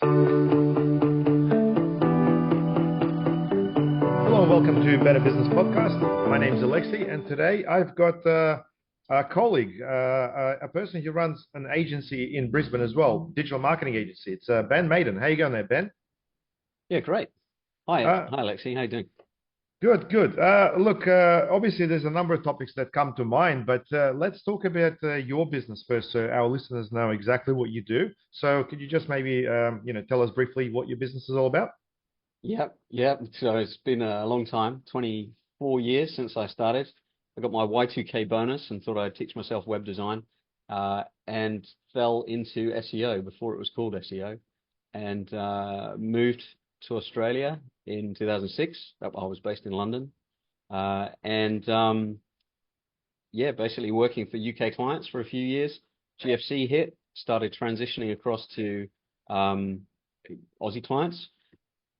Hello and welcome to Better Business Podcast. My name is Alexei, and today I've got a colleague, a person who runs an agency in Brisbane as well, digital marketing agency. It's Ben Maden. How you going there, Ben? Yeah, great. Hi, Uh, hi, Alexei. How you doing? Good, good. Look, obviously there's a number of topics that come to mind, but let's talk about your business first, so our listeners know exactly what you do. So, could you just maybe, tell us briefly what your business is all about? Yep. So it's been a long time, 24 years since I started. I got my Y2K bonus and thought I'd teach myself web design, and fell into SEO before it was called SEO, and moved to Australia in 2006. I was based in London, and yeah, basically working for UK clients for a few years. GFC hit, started transitioning across to um, Aussie clients.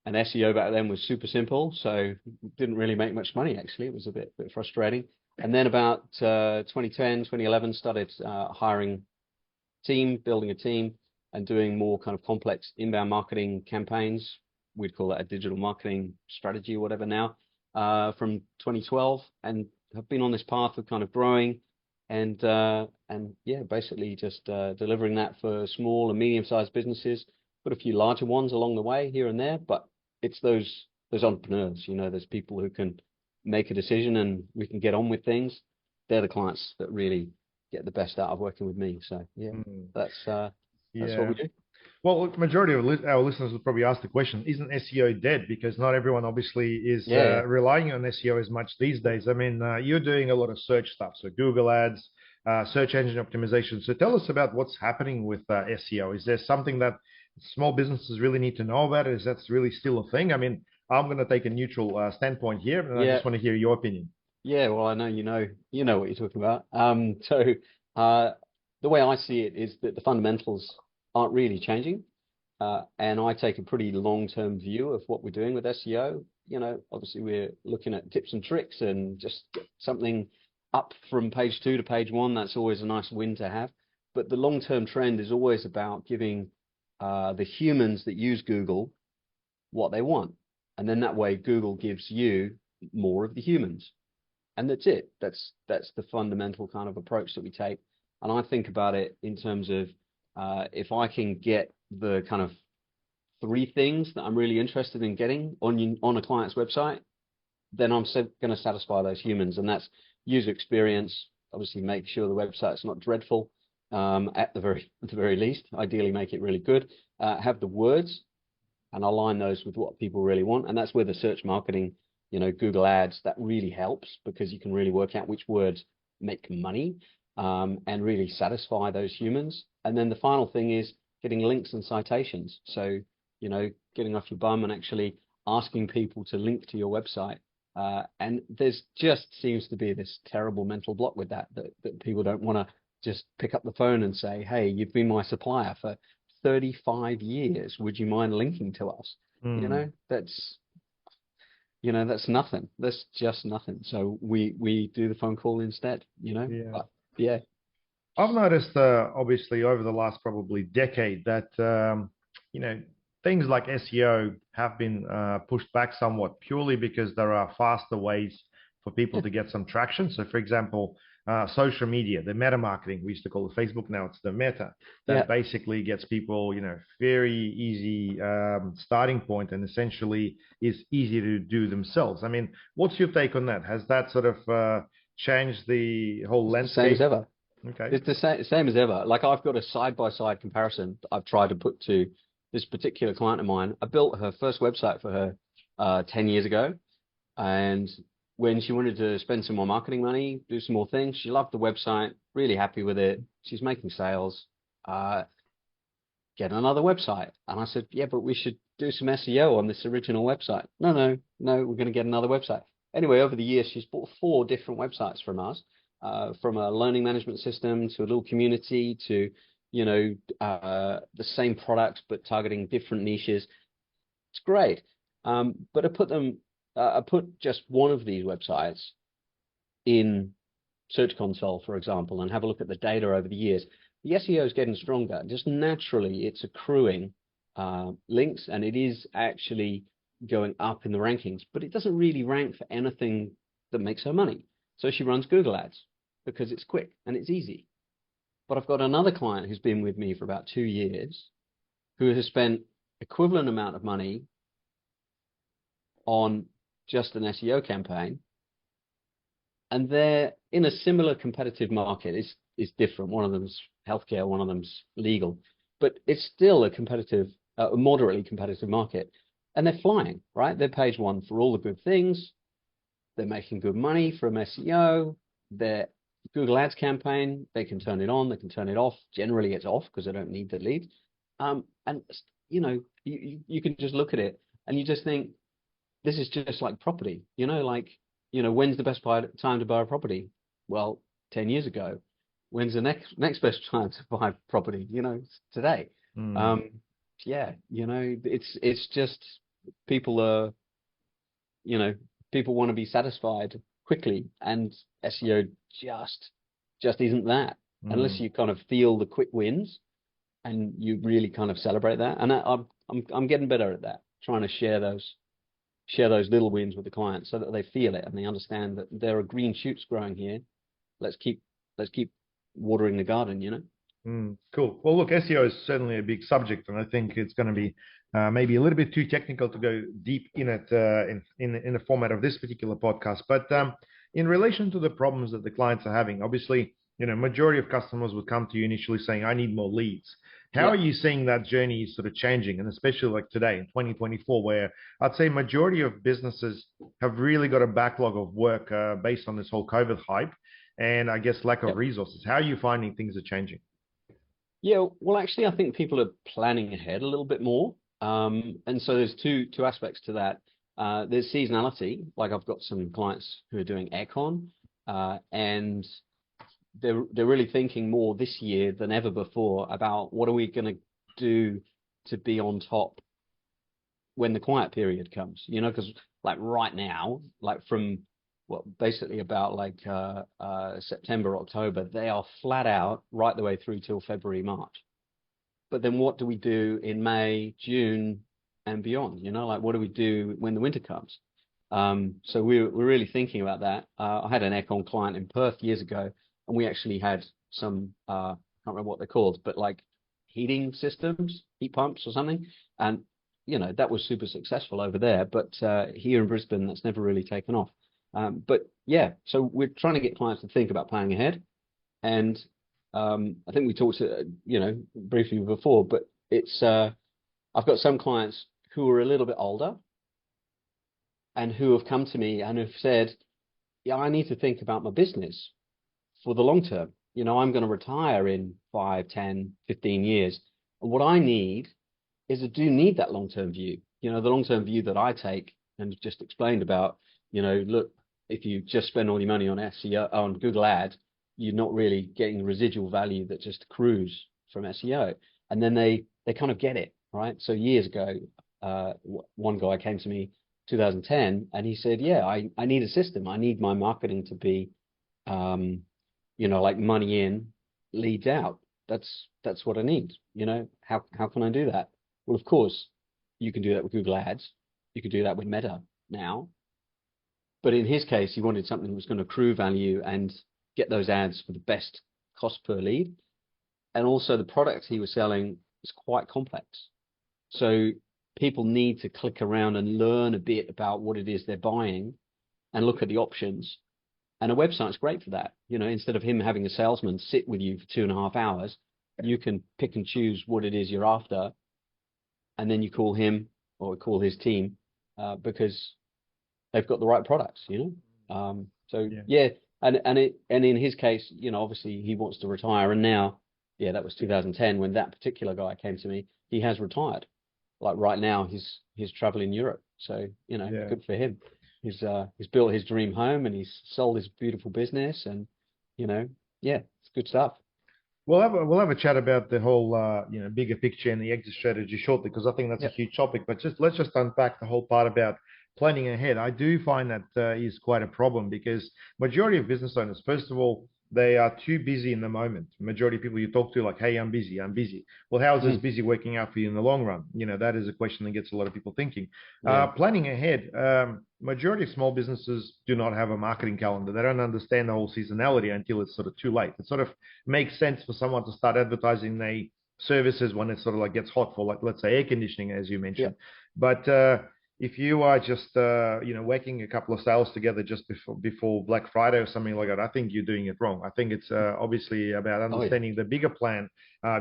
And SEO back then was super simple, so didn't really make much money actually. It was a bit frustrating. And then about 2010, 2011, started hiring team, building a team, and doing more kind of complex inbound marketing campaigns. We'd call that a digital marketing strategy or whatever now, from 2012, and have been on this path of kind of growing and yeah, basically just delivering that for small and medium-sized businesses. Put a few larger ones along the way here and there, but it's those entrepreneurs, there's people who can make a decision and we can get on with things. They're the clients that really get the best out of working with me. So yeah, Mm, that's what we yeah. do. Well, look, majority of our listeners will probably ask the question, isn't SEO dead? Because not everyone obviously is Yeah, yeah. relying on SEO as much these days. I mean, you're doing a lot of search stuff, so Google Ads, search engine optimization. So tell us about what's happening with SEO. Is there something that small businesses really need to know about? Is that really still a thing? I mean, I'm going to take a neutral standpoint here, and I Yeah, just want to hear your opinion. yeah. Well, I know you know what you're talking about. So uh, the way I see it is that the fundamentals aren't really changing. And I take a pretty long-term view of what we're doing with SEO. Obviously we're looking at tips and tricks and just get something up from page two to page one. That's always a nice win to have. But the long-term trend is always about giving the humans that use Google what they want. And then that way Google gives you more of the humans. And that's it. That's the fundamental kind of approach that we take. And I think about it in terms of if I can get the kind of three things that I'm really interested in getting on a client's website, then I'm going to satisfy those humans, and that's user experience. Obviously, make sure the website's not dreadful, at the very least. Ideally, make it really good. Have the words and align those with what people really want, and that's where the search marketing, Google Ads, that really helps because you can really work out which words make money, and really satisfy those humans. And then the final thing is getting links and citations. So, getting off your bum and actually asking people to link to your website. And there's just seems to be this terrible mental block with that people don't want to just pick up the phone and say, hey, you've been my supplier for 35 years. Would you mind linking to us? You Hmm. know, that's that's nothing. That's just nothing. So we do the phone call instead. Yeah. But yeah, I've noticed, obviously, over the last probably decade that, you know, things like SEO have been pushed back somewhat purely because there are faster ways for people yeah, to get some traction. So, for example, social media, the meta marketing, we used to call it Facebook, now it's the meta, that yeah. basically gets people, very easy starting point and essentially is easy to do themselves. I mean, what's your take on that? Has that sort of changed the whole It's the same as landscape? ever. Okay. It's the same as ever. Like I've got a side by side comparison that I've tried to put to this particular client of mine. I built her first website for her 10 years ago. And when she wanted to spend some more marketing money, do some more things, she loved the website, really happy with it. She's making sales. Uh, get another website. And I said, yeah, but we should do some SEO on this original website. No, no, no, we're going to get another website. Anyway, over the years, she's bought four different websites from us, from a learning management system to a little community to, the same product, but targeting different niches. It's great. But I put just one of these websites in Search Console, for example, and have a look at the data over the years. The SEO is getting stronger. Just naturally, it's accruing links, and it is actually going up in the rankings, but it doesn't really rank for anything that makes her money. So she runs Google ads because it's quick and it's easy. But I've got another client who's been with me for about 2 years who has spent equivalent amount of money on just an SEO campaign, and they're in a similar competitive market. It's different. One of them's healthcare, one of them's legal, but it's still a competitive, moderately competitive market. And they're flying, right? They're page one for all the good things. They're making good money from SEO. Their Google Ads campaign, they can turn it on, they can turn it off. Generally, it's off because they don't need the lead. And you can just look at it and you just think, this is just like property. When's the best time to buy a property? Well, 10 years ago. When's the next best time to buy property? It's today. Mm. It's just people are, people want to be satisfied quickly, and SEO just isn't that, unless you kind of feel the quick wins and you really kind of celebrate that. And I'm getting better at that, trying to share those little wins with the clients so that they feel it and they understand that there are green shoots growing here. Let's keep watering the garden. Cool. Well, look, SEO is certainly a big subject, and I think it's going to be maybe a little bit too technical to go deep in it in the format of this particular podcast. But in relation to the problems that the clients are having, obviously, majority of customers would come to you initially saying, "I need more leads." How are you seeing that journey sort of changing, and especially like today in 2024, where I'd say majority of businesses have really got a backlog of work based on this whole COVID hype, and I guess lack of resources. How are you finding things are changing? Yeah, well, actually, I think people are planning ahead a little bit more. And so there's two aspects to that. There's seasonality. Like I've got some clients who are doing aircon, and they're really thinking more this year than ever before about what are we going to do to be on top when the quiet period comes. Because like right now, like from basically about like September, October, they are flat out right the way through till February, March. But then what do we do in May, June, and beyond? Like what do we do when the winter comes? So we're really thinking about that. I had an aircon client in Perth years ago, and we actually had some, I can't remember what they're called, but like heating systems, heat pumps or something. And, that was super successful over there. But here in Brisbane, that's never really taken off. But yeah, so we're trying to get clients to think about planning ahead. And I think we talked, briefly before, but it's, I've got some clients who are a little bit older and who have come to me and have said, yeah, I need to think about my business for the long term. I'm going to retire in 5, 10, 15 years. And what I need is I do need that long-term view. The long-term view that I take and just explained about, look, if you just spend all your money on SEO, on Google Ads, you're not really getting the residual value that just accrues from SEO. And then they kind of get it, right? So years ago, one guy came to me 2010 and he said, yeah, I need a system. I need my marketing to be, like money in, leads out. That's what I need. How can I do that? Well, of course, you can do that with Google Ads. You could do that with Meta now. But in his case, he wanted something that was going to accrue value and get those ads for the best cost per lead. And also the product he was selling is quite complex. So people need to click around and learn a bit about what it is they're buying and look at the options. And a website's great for that. Instead of him having a salesman sit with you for 2.5 hours, you can pick and choose what it is you're after. And then you call him or call his team because they've got the right products, So yeah, and in his case, obviously he wants to retire, and now, yeah, that was 2010 when that particular guy came to me. He has retired. Like right now, he's traveling Europe, so good for him. He's built his dream home and he's sold his beautiful business, and yeah, it's good stuff. We'll have a chat about the whole bigger picture and the exit strategy shortly, because I think that's a huge topic. But let's just unpack the whole part about planning ahead. I do find that is quite a problem, because majority of business owners, first of all, they are too busy in the moment. Majority of people you talk to, like, hey, I'm busy, I'm busy. Well, how is this Mm, busy working out for you in the long run? That is a question that gets a lot of people thinking. yeah. Planning ahead. Majority of small businesses do not have a marketing calendar. They don't understand the whole seasonality until it's sort of too late. It sort of makes sense for someone to start advertising their services when it sort of like gets hot for, like, let's say, air conditioning, as you Yeah. mentioned. But if you are just whacking a couple of sales together just before Black Friday or something like that, I think you're doing it wrong. I think it's obviously about Oh yeah. understanding the bigger plan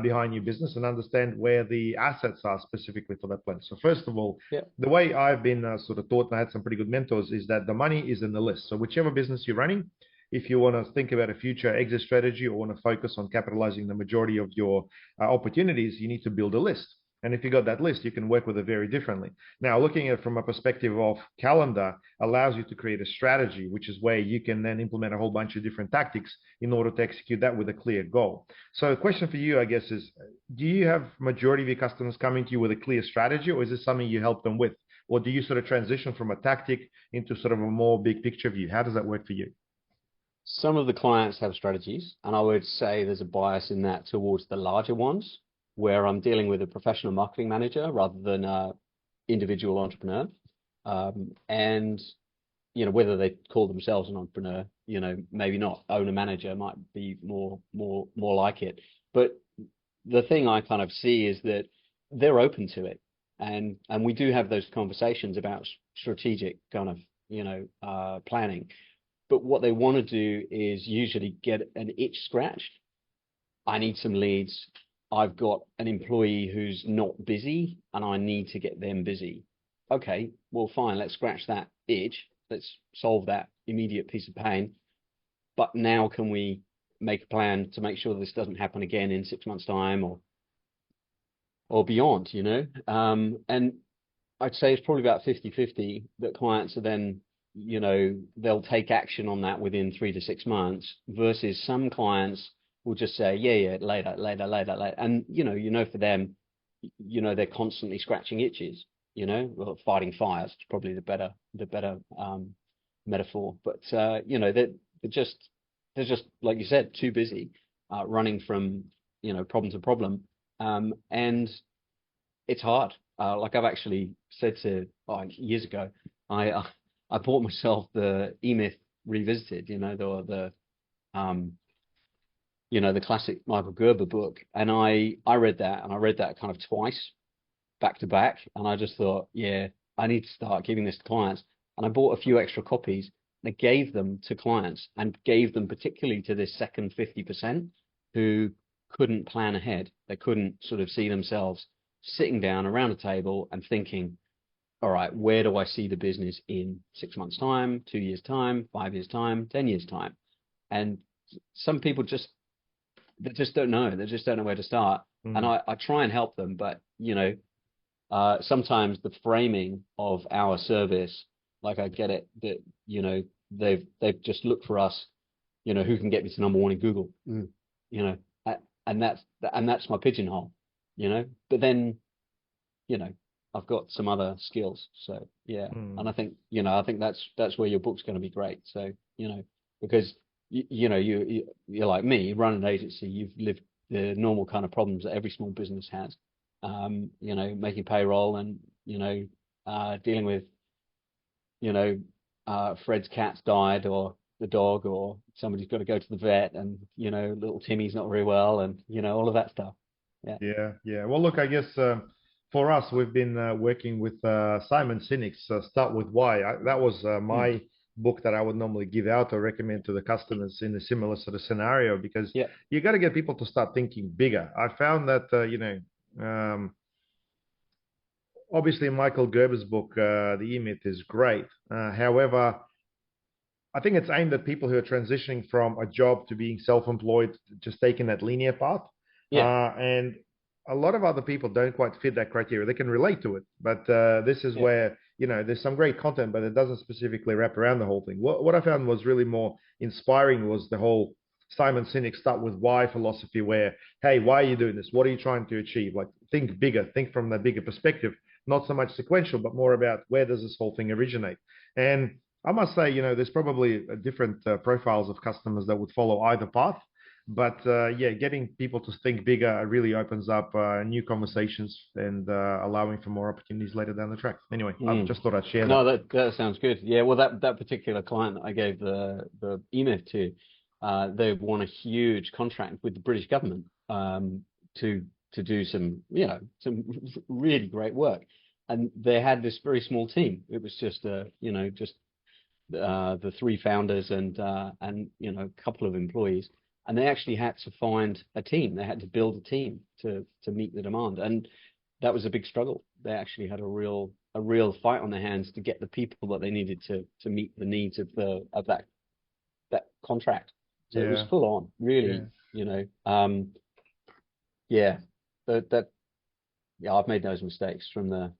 behind your business and understand where the assets are specifically for that plan. So first of all, Yeah. the way I've been sort of taught, and I had some pretty good mentors, is that the money is in the list. So whichever business you're running, if you want to think about a future exit strategy or want to focus on capitalizing the majority of your opportunities, you need to build a list. And if you got that list, you can work with it very differently. Now, looking at it from a perspective of calendar allows you to create a strategy, which is where you can then implement a whole bunch of different tactics in order to execute that with a clear goal. So the question for you, I guess, is do you have majority of your customers coming to you with a clear strategy, or is this something you help them with? Or do you sort of transition from a tactic into sort of a more big picture view? How does that work for you? Some of the clients have strategies, and I would say there's a bias in that towards the larger ones, where I'm dealing with a professional marketing manager rather than a individual entrepreneur. And whether they call themselves an entrepreneur, maybe not. Owner manager might be more like it. But the thing I kind of see is that they're open to it, and we do have those conversations about strategic kind of planning. But what they want to do is usually get an itch scratched. I need some leads. I've got an employee who's not busy and I need to get them busy. Okay, well, fine, let's scratch that itch. Let's solve that immediate piece of pain. But now can we make a plan to make sure this doesn't happen again in 6 months' time or beyond, And I'd say it's probably about 50-50 that clients are then, they'll take action on that within 3 to 6 months versus some clients will just say, yeah, later, later, later, later. And, for them, they're constantly scratching itches, well, fighting fires is probably the better metaphor. But, they're just, like you said, too busy running from, problem to problem. And it's hard. Like I've actually said years ago, I bought myself the E-Myth Revisited, um, the classic Michael Gerber book, and I read that, and I read that kind of twice, back to back, and I just thought, yeah, I need to start giving this to clients, and I bought a few extra copies, and I gave them to clients, and gave them particularly to this second 50% who couldn't plan ahead. They couldn't sort of see themselves sitting down around a table and thinking, all right, where do I see the business in 6 months' time, 2 years' time, 5 years' time, 10 years' time? And some people they just don't know. They just don't know where to start. And Mm. I try and help them, but sometimes the framing of our service, like I get it that they've just looked for us, who can get me to number one in Google, you know, and that's my pigeonhole, But then, I've got some other skills, so yeah. And Mm. I think that's where your book's going to be great. So because you're like me, you run an agency, you've lived the normal kind of problems that every small business has, making payroll and dealing with Fred's cat's died or the dog or somebody's got to go to the vet and little Timmy's not very well and all of that stuff. Yeah. Yeah, yeah. Well, look, I guess for us, we've been working with Simon Sinek's Start With Why. That was Mm. my book that I would normally give out or recommend to the customers in a similar sort of scenario because Yeah. you got to get people to start thinking bigger. I found that, obviously Michael Gerber's book, The E-Myth, is great. However, I think it's aimed at people who are transitioning from a job to being self-employed, just taking that linear path. Yeah. And a lot of other people don't quite fit that criteria. They can relate to it, but this is Yeah. where, there's some great content, but it doesn't specifically wrap around the whole thing. What I found was really more inspiring was the whole Simon Sinek Start With Why philosophy, where, hey, why are you doing this? What are you trying to achieve? Like, think bigger, think from the bigger perspective, not so much sequential, but more about where does this whole thing originate? And I must say, there's probably different profiles of customers that would follow either path. But yeah, getting people to think bigger really opens up new conversations and allowing for more opportunities later down the track. Anyway, I Mm. just thought I'd share that. No, that sounds good. Yeah, well, that particular client that I gave the email to, they won a huge contract with the British government to do some, some really great work, and they had this very small team. It was just just the three founders and a couple of employees, and they actually had to find a team. They had to build a team to meet the demand, and that was a big struggle. They actually had a real fight on their hands to get the people that they needed to meet the needs of that contract. So it was Yeah, full on, yeah. really, yeah. That yeah, I've made those mistakes from the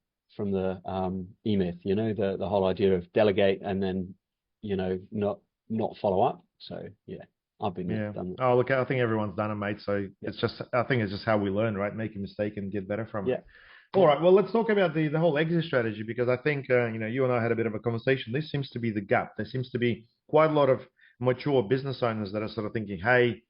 e-myth, the whole idea of delegate and then, not follow up. So yeah, I've been there, Yeah. done that. Oh, look, I think everyone's done it, mate. So Yeah, it's just, I think it's just how we learn, right? Make a mistake and get better from it. yeah, All yeah, right. Well, let's talk about the whole exit strategy because I think, you and I had a bit of a conversation. This seems to be the gap. There seems to be quite a lot of mature business owners that are sort of thinking, hey,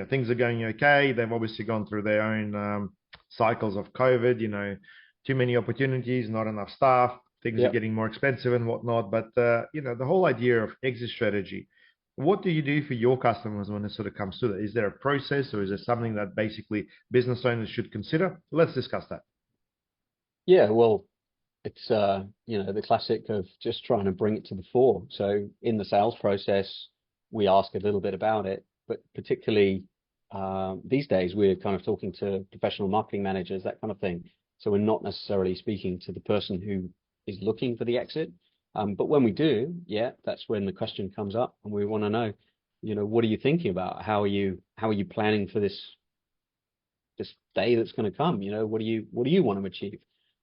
things are going okay. They've obviously gone through their own cycles of COVID, too many opportunities, not enough staff, things are yeah. getting more expensive and whatnot. But, the whole idea of exit strategy, what do you do for your customers when it sort of comes to that? Is there a process or is there something that basically business owners should consider? Let's discuss that. Yeah, well, it's the classic of just trying to bring it to the fore. So in the sales process, we ask a little bit about it, but particularly these days we're kind of talking to professional marketing managers, that kind of thing. So we're not necessarily speaking to the person who is looking for the exit. But when we do, yeah, that's when the question comes up, and we want to know, what are you thinking about? How are you planning for this day that's going to come? What do you want to achieve?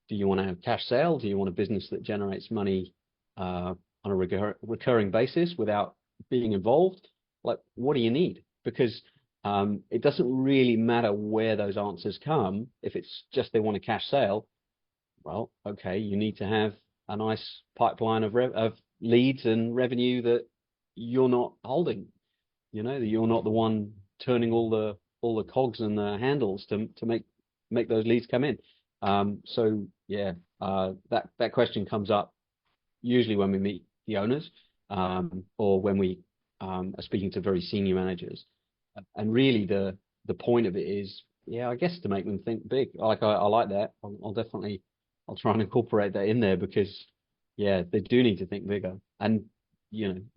Do you want to have cash sale? Do you want a business that generates money on a recurring basis without being involved? Like, what do you need? Because it doesn't really matter where those answers come. If it's just they want a cash sale, well, okay, you need to have a nice pipeline of leads and revenue that you're not holding. That you're not the one turning all the cogs and the handles to make those leads come in. So yeah, that question comes up usually when we meet the owners, or when we are speaking to very senior managers. And really, the point of it is, yeah, I guess to make them think big. I like that. I'll try and incorporate that in there because yeah, they do need to think bigger. And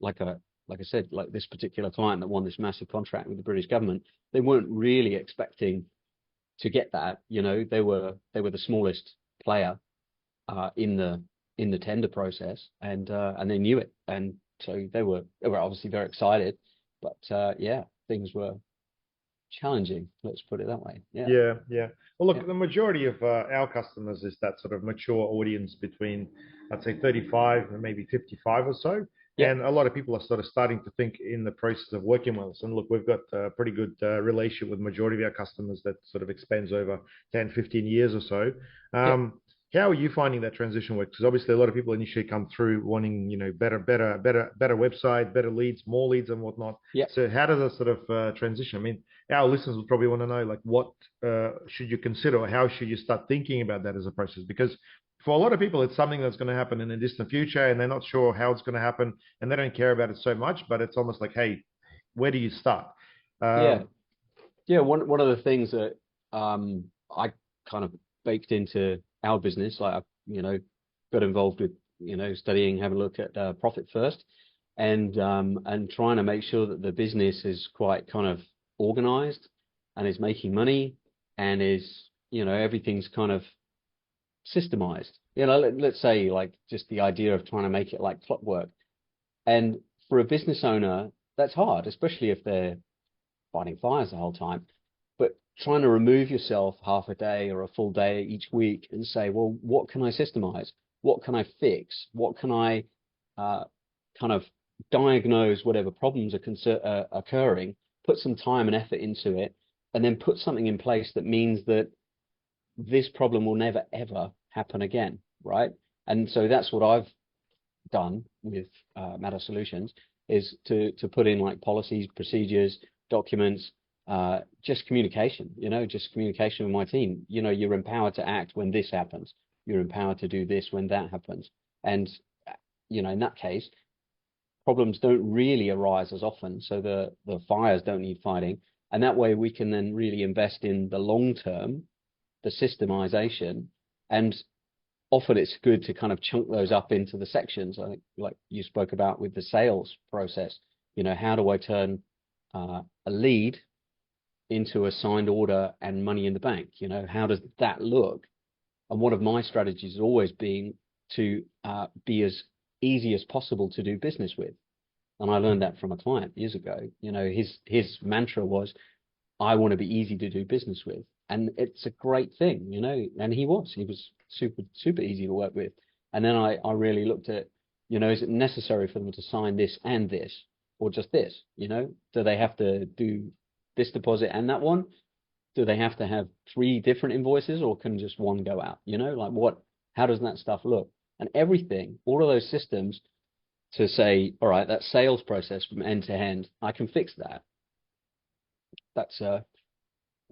like I said, like this particular client that won this massive contract with the British government, they weren't really expecting to get that. They were the smallest player in the tender process, and they knew it, and so they were obviously very excited. But yeah, things were challenging. Let's put it that way. Yeah, Yeah, yeah. Well, yeah, look, the majority of our customers is that sort of mature audience between, I'd say, 35 and maybe 55 or so. yeah, And a lot of people are sort of starting to think in the process of working with us. And look, we've got a pretty good relationship with majority of our customers that sort of expands over 10, 15 years or so. yeah, How are you finding that transition work? Because obviously a lot of people initially come through wanting, better website, better leads, more leads and whatnot. yeah. So how does that sort of transition? I mean, our listeners would probably want to know, like, what should you consider, or how should you start thinking about that as a process? Because for a lot of people, it's something that's going to happen in the distant future, and they're not sure how it's going to happen, and they don't care about it so much. But it's almost like, hey, where do you start? Yeah. Um, Yeah, one of the things that I kind of baked into our business, like I, got involved with, studying, having a look at profit first, and trying to make sure that the business is quite kind of organized and is making money and is, everything's kind of systemized. Let's say like just the idea of trying to make it like clockwork. And for a business owner, that's hard, especially if they're fighting fires the whole time. But trying to remove yourself half a day or a full day each week and say, well, what can I systemize? What can I fix? What can I uh, kind of diagnose whatever problems are occurring, put some time and effort into it, and then put something in place that means that this problem will never, ever happen again, right? And so that's what I've done with Matter Solutions is to put in like policies, procedures, documents, just communication, just communication with my team. You're empowered to act when this happens. You're empowered to do this when that happens. And, in that case, problems don't really arise as often. So the fires don't need fighting. And that way we can then really invest in the long term, the systemization, and often it's good to kind of chunk those up into the sections. I think like you spoke about with the sales process, how do I turn a lead into a signed order and money in the bank? How does that look? And one of my strategies has always been to be as easy as possible to do business with. And I learned that from a client years ago. His mantra was, I want to be easy to do business with. And it's a great thing, and he was super, super easy to work with. And then I really looked at, is it necessary for them to sign this and this, or just this? Do they have to do this deposit and that one? Do they have to have 3 different invoices, or can just one go out? How does that stuff look? And everything, all of those systems to say, all right, that sales process from end to end, I can fix that. That's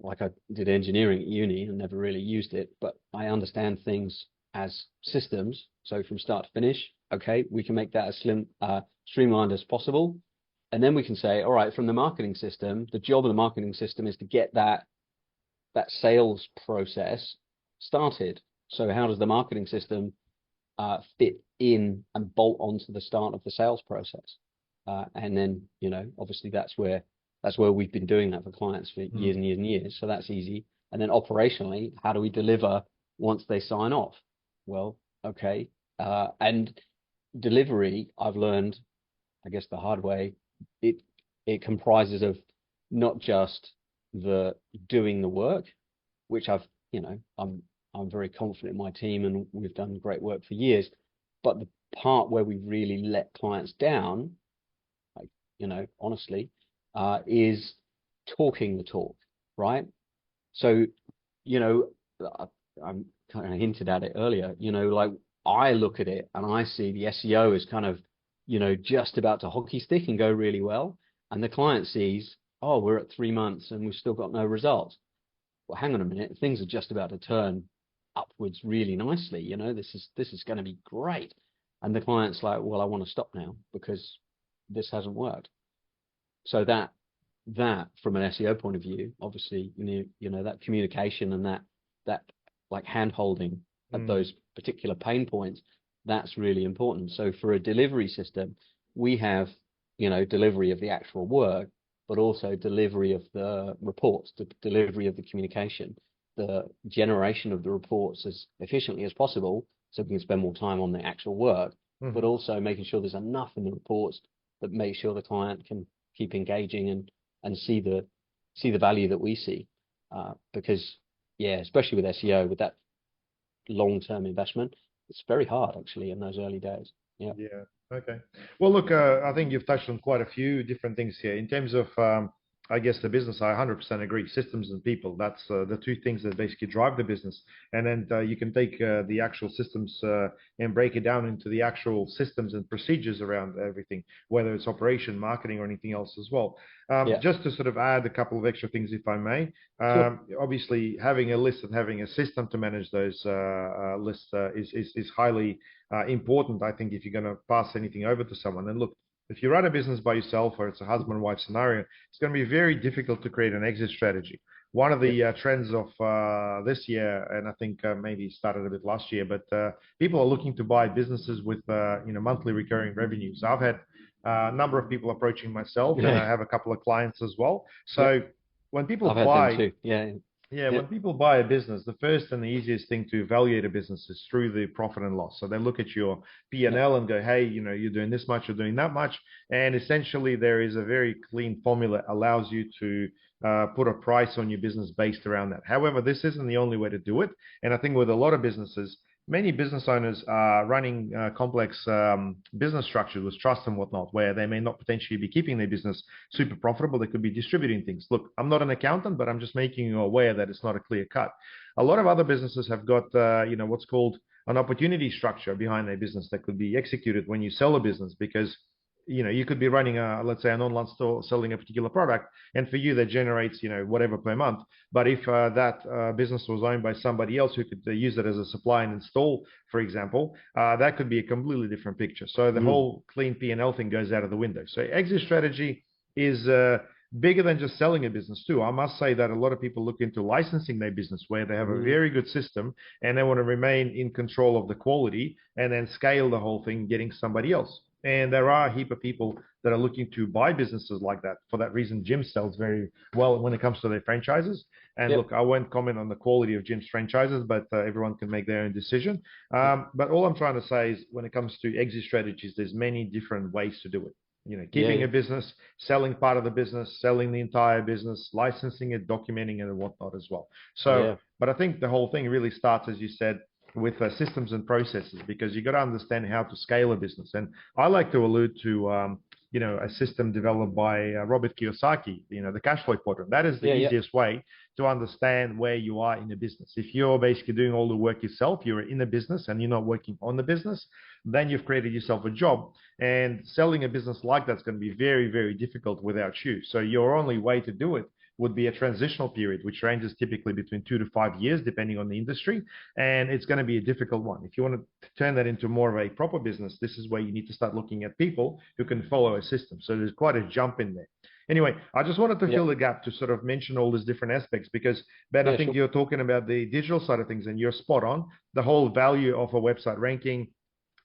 like I did engineering at uni and never really used it, but I understand things as systems. So from start to finish, okay, we can make that as streamlined as possible. And then we can say, all right, from the marketing system, the job of the marketing system is to get that sales process started. So how does the marketing system fit in and bolt onto the start of the sales process? And then, obviously that's where we've been doing that for clients for years and years and years. So that's easy. And then operationally, how do we deliver once they sign off? Well, okay. And delivery, I've learned, I guess the hard way, it comprises of not just the doing the work, which I'm very confident in my team and we've done great work for years, but the part where we really let clients down, like, honestly, is talking the talk, right? So, I'm kind of hinted at it earlier, like I look at it and I see the SEO is kind of, just about to hockey stick and go really well. And the client sees, oh, we're at 3 months and we've still got no results. Well, hang on a minute, things are just about to turn upwards really nicely. This is going to be great. And the client's like, well, I want to stop now because this hasn't worked. So that from an SEO point of view, obviously, that communication and that like hand holding at those particular pain points, that's really important. So for a delivery system, we have, delivery of the actual work, but also delivery of the reports, the delivery of the communication, the generation of the reports as efficiently as possible so we can spend more time on the actual work, but also making sure there's enough in the reports that make sure the client can keep engaging and see the value that we see. Because, especially with SEO, with that long-term investment, it's very hard actually in those early days. Yeah. Yeah. Okay. Well, look, I think you've touched on quite a few different things here in terms of, I guess, the business. I 100% agree. Systems and people. That's the 2 things that basically drive the business. And then you can take the actual systems and break it down into the actual systems and procedures around everything, whether it's operation, marketing, or anything else as well. Just to sort of add a couple of extra things, if I may. Sure. Obviously, having a list and having a system to manage those lists is highly important, I think, if you're going to pass anything over to someone. And look, if you run a business by yourself or it's a husband-wife scenario, it's going to be very difficult to create an exit strategy. One of the trends of this year, and I think maybe started a bit last year, but people are looking to buy businesses with monthly recurring revenues. I've had a number of people approaching myself, and I have a couple of clients as well. So when people I've had buy, them too. when people buy a business, the first and the easiest thing to evaluate a business is through the profit and loss. So they look at your P&L and go, hey, you're doing this much, you're doing that much. And essentially there is a very clean formula allows you to put a price on your business based around that. However, this isn't the only way to do it. And I think with a lot of businesses, many business owners are running complex business structures with trust and whatnot, where they may not potentially be keeping their business super profitable. They could be distributing things. Look, I'm not an accountant, but I'm just making you aware that it's not a clear cut. A lot of other businesses have got, what's called an opportunity structure behind their business that could be executed when you sell a business, because you could be running let's say an online store selling a particular product, and for you that generates whatever per month. But if that business was owned by somebody else who could use it as a supply and install, for example, that could be a completely different picture. So the whole clean P&L thing goes out of the window. So exit strategy is bigger than just selling a business too. I must say that a lot of people look into licensing their business, where they have a very good system and they want to remain in control of the quality and then scale the whole thing, getting somebody else. And there are a heap of people that are looking to buy businesses like that. For that reason, Jim sells very well when it comes to their franchises. And look, I won't comment on the quality of Jim's franchises, but everyone can make their own decision. But all I'm trying to say is, when it comes to exit strategies, there's many different ways to do it. Keeping a business, selling part of the business, selling the entire business, licensing it, documenting it, and whatnot as well. So, but I think the whole thing really starts, as you said, with systems and processes, because you got to understand how to scale a business. And I like to allude to, a system developed by Robert Kiyosaki, the cash flow quadrant. That is the easiest way to understand where you are in a business. If you're basically doing all the work yourself, you're in a business and you're not working on the business, then you've created yourself a job. And selling a business like that's going to be very, very difficult without you. So your only way to do it would be a transitional period, which ranges typically between 2 to 5 years, depending on the industry. And it's going to be a difficult one. If you want to turn that into more of a proper business, this is where you need to start looking at people who can follow a system. So there's quite a jump in there. Anyway, I just wanted to fill the gap to sort of mention all these different aspects, because, Ben, I think you're talking about the digital side of things, and you're spot on. The whole value of a website ranking,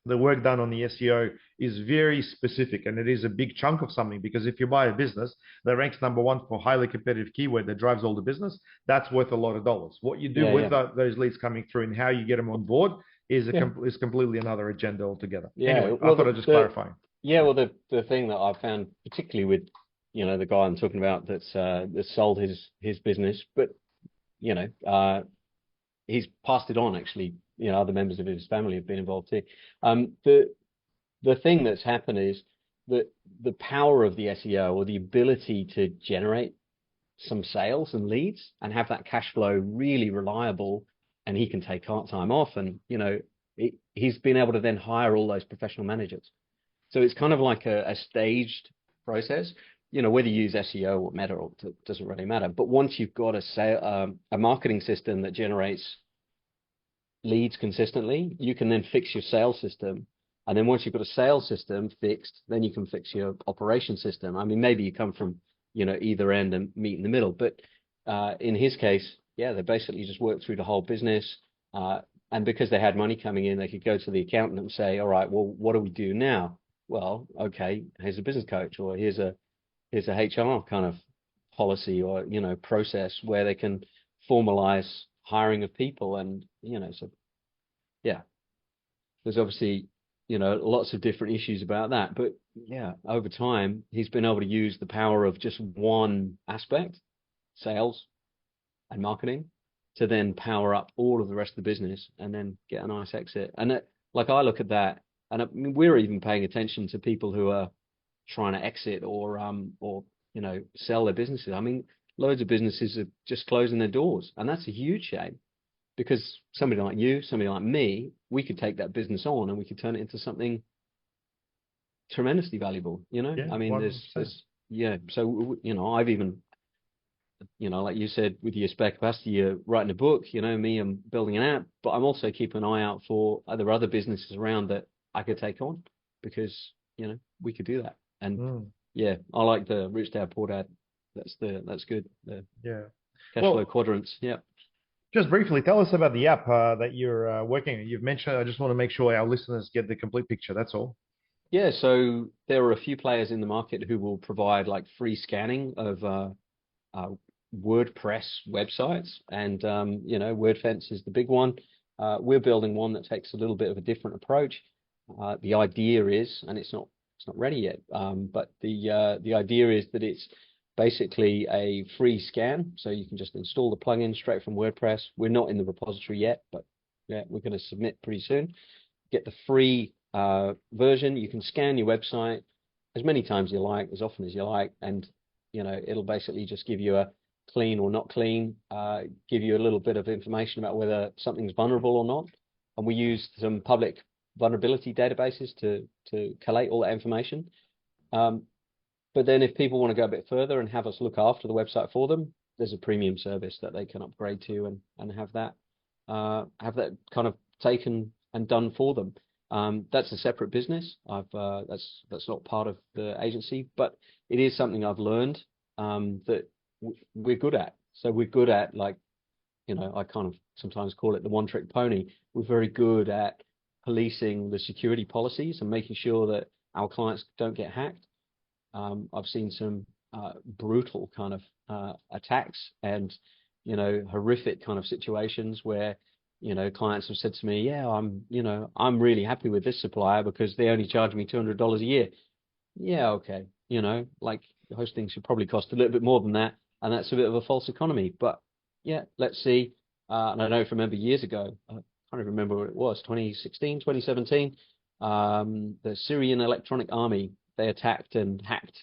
the work done on the SEO is very specific, and it is a big chunk of something, because if you buy a business that ranks #1 for highly competitive keyword that drives all the business, that's worth a lot of dollars. What you do with those leads coming through and how you get them on board is is completely another agenda altogether. Anyway, I thought I'd just clarify. Yeah, well, the thing that I found, particularly with the guy I'm talking about that sold his business, but he's passed it on, actually. Other members of his family have been involved too. The thing that's happened is that the power of the SEO, or the ability to generate some sales and leads and have that cash flow really reliable, and he can take time off, and he's been able to then hire all those professional managers. So it's kind of like a staged process. Whether you use SEO or Meta, or it doesn't really matter. But once you've got a marketing system that generates leads consistently, you can then fix your sales system. And then once you've got a sales system fixed, then you can fix your operation system. I mean, maybe you come from, either end and meet in the middle. But in his case, they basically just worked through the whole business. And because they had money coming in, they could go to the accountant and say, all right, well, what do we do now? Well, okay, here's a business coach, or here's a HR kind of policy, or, process where they can formalize hiring of people. And so there's obviously lots of different issues about that, but over time he's been able to use the power of just one aspect, sales and marketing, to then power up all of the rest of the business and then get a nice exit. And I look at that, and I mean, we're even paying attention to people who are trying to exit or sell their businesses. I mean, loads of businesses are just closing their doors, and that's a huge shame, because somebody like you, somebody like me, we could take that business on and we could turn it into something tremendously valuable. I mean, so I've even, like you said, with your spare capacity, you're writing a book. Me, I'm building an app, but I'm also keeping an eye out for other businesses around that I could take on, because we could do that. And I like the Rich Dad Poor Dad. That's good. Cash flow quadrants. Yeah. Just briefly, tell us about the app that you're working on. You've mentioned, I just want to make sure our listeners get the complete picture. That's all. Yeah. So there are a few players in the market who will provide like free scanning of WordPress websites, and WordFence is the big one. We're building one that takes a little bit of a different approach. The idea is, and it's not ready yet, but the idea is that it's basically a free scan, so you can just install the plugin straight from WordPress. We're not in the repository yet, but we're going to submit pretty soon. Get the free version. You can scan your website as many times you like, as often as you like, and it'll basically just give you a clean or not clean, give you a little bit of information about whether something's vulnerable or not. and we use some public vulnerability databases to collate all that information. But then if people want to go a bit further and have us look after the website for them, there's a premium service that they can upgrade to and have that kind of taken and done for them. That's a separate business. That's not part of the agency, but it is something I've learned that we're good at. So we're good at, like, I kind of sometimes call it the one trick pony. We're very good at policing the security policies and making sure that our clients don't get hacked. I've seen some brutal kind of attacks and horrific kind of situations where clients have said to me, yeah, I'm really happy with this supplier because they only charge me $200 a year. Yeah, okay, like hosting should probably cost a little bit more than that, and that's a bit of a false economy. But yeah, let's see. And I know if I remember years ago, I can't even remember what it was, 2016, 2017, the Syrian Electronic Army, they attacked and hacked,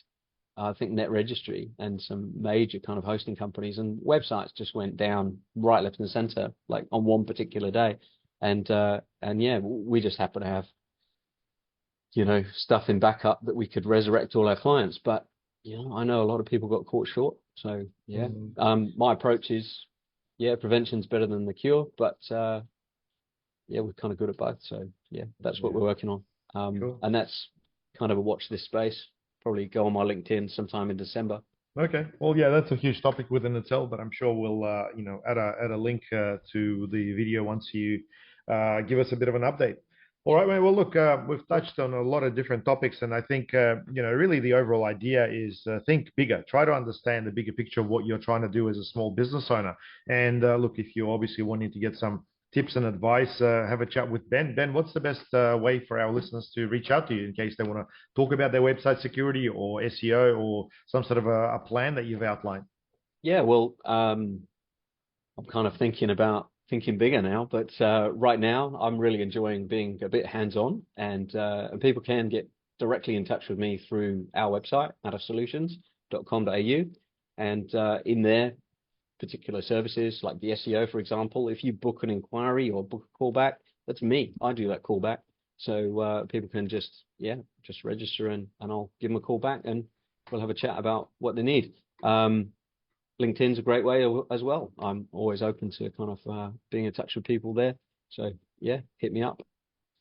I think, Net Registry and some major kind of hosting companies, and websites just went down right, left, and center, like on one particular day. And yeah, we just happen to have, stuff in backup that we could resurrect all our clients. But I know a lot of people got caught short. So yeah, my approach is, yeah, prevention's better than the cure, but yeah, we're kind of good at both. So yeah, that's what we're working on. Cool. And that's kind of a watch this space. Probably go on my LinkedIn sometime in December. Okay. Well, yeah, that's a huge topic within itself, but I'm sure we'll, add a link to the video once you give us a bit of an update. All right, mate. Well, look, we've touched on a lot of different topics, and I think, really the overall idea is think bigger. Try to understand the bigger picture of what you're trying to do as a small business owner. And look, if you're obviously wanting to get some tips and advice, have a chat with Ben. Ben, what's the best way for our listeners to reach out to you in case they want to talk about their website security or SEO or some sort of a plan that you've outlined? Yeah, well, I'm kind of thinking bigger now, but right now I'm really enjoying being a bit hands-on, and people can get directly in touch with me through our website, mattersolutions.com.au, and in there, particular services like the SEO, for example, if you book an inquiry or book a callback, that's me. I do that callback. So people can just register and I'll give them a call back and we'll have a chat about what they need. LinkedIn's a great way as well. I'm always open to kind of being in touch with people there. So yeah, hit me up.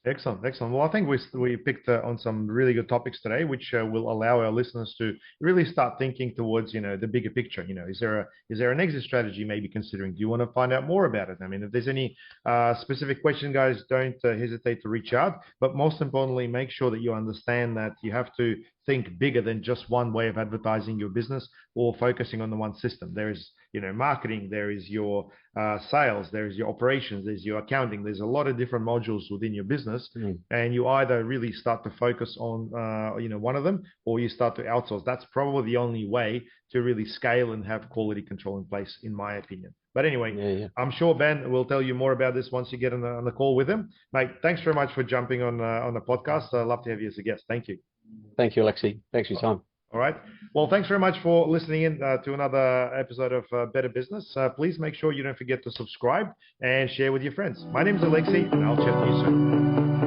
Excellent, excellent. Well, I think we picked on some really good topics today, which will allow our listeners to really start thinking towards, the bigger picture. Is there an exit strategy maybe considering? Do you want to find out more about it? I mean, if there's any specific question, guys, don't hesitate to reach out. But most importantly, make sure that you understand that you have to think bigger than just one way of advertising your business or focusing on the one system. There is, marketing, there is your sales, there is your operations, there's your accounting. There's a lot of different modules within your business, and you either really start to focus on, one of them, or you start to outsource. That's probably the only way to really scale and have quality control in place, in my opinion. But anyway, I'm sure Ben will tell you more about this once you get on the call with him. Mate, thanks very much for jumping on the podcast. I'd love to have you as a guest. Thank you. Thank you, Alexei. Thanks for your time. All right. Well, thanks very much for listening in to another episode of Better Business. Please make sure you don't forget to subscribe and share with your friends. My name is Alexei, and I'll chat to you soon.